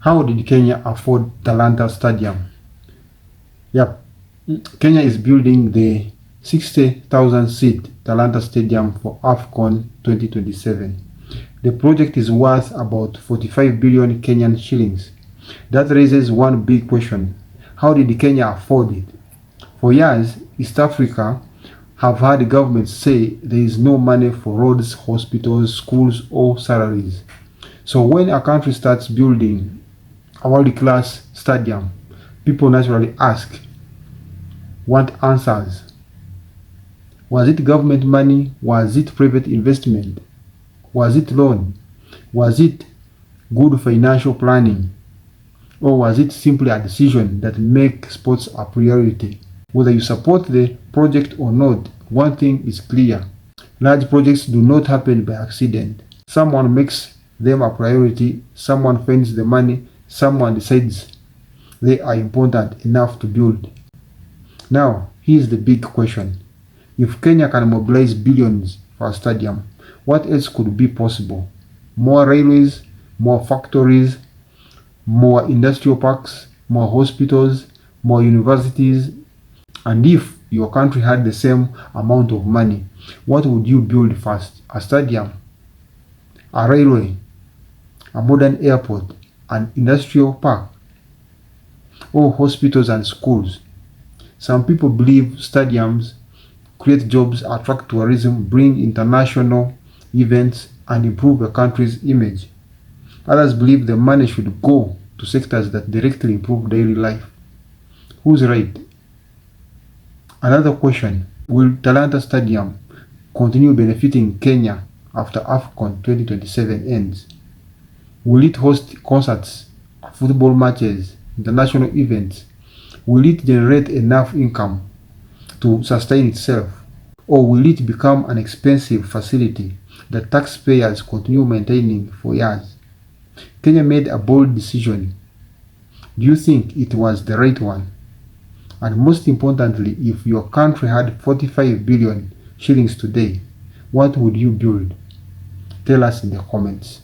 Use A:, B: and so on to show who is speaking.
A: How did Kenya afford Talanta Stadium? Yep, Kenya is building the 60,000-seat Talanta Stadium for AFCON 2027. The project is worth about 45 billion Kenyan shillings. That raises one big question. How did Kenya afford it? For years, East Africa have had governments say there is no money for roads, hospitals, schools, or salaries. So when a country starts building a world-class stadium, people naturally want answers. Was it government money? Was it private investment? Was it loan? Was it good financial planning? Or was it simply a decision that makes sports a priority? Whether you support the project or not, one thing is clear. Large projects do not happen by accident. Someone makes them a priority, someone finds the money, someone decides they are important enough to build. Now, here's the big question. If Kenya can mobilize billions for a stadium, what else could be possible? More railways, more factories, more industrial parks, more hospitals, more universities. And if your country had the same amount of money, what would you build first? A stadium, a railway, a modern airport, an industrial park, or hospitals and schools? Some people believe stadiums create jobs, attract tourism, bring international events, and improve a country's image. Others believe the money should go to sectors that directly improve daily life. Who's right? Another question, will Talanta Stadium continue benefiting Kenya after AFCON 2027 ends? Will it host concerts, football matches, international events? Will it generate enough income to sustain itself? Or will it become an expensive facility that taxpayers continue maintaining for years? Kenya made a bold decision. Do you think it was the right one? And most importantly, if your country had 45 billion shillings today, what would you build? Tell us in the comments.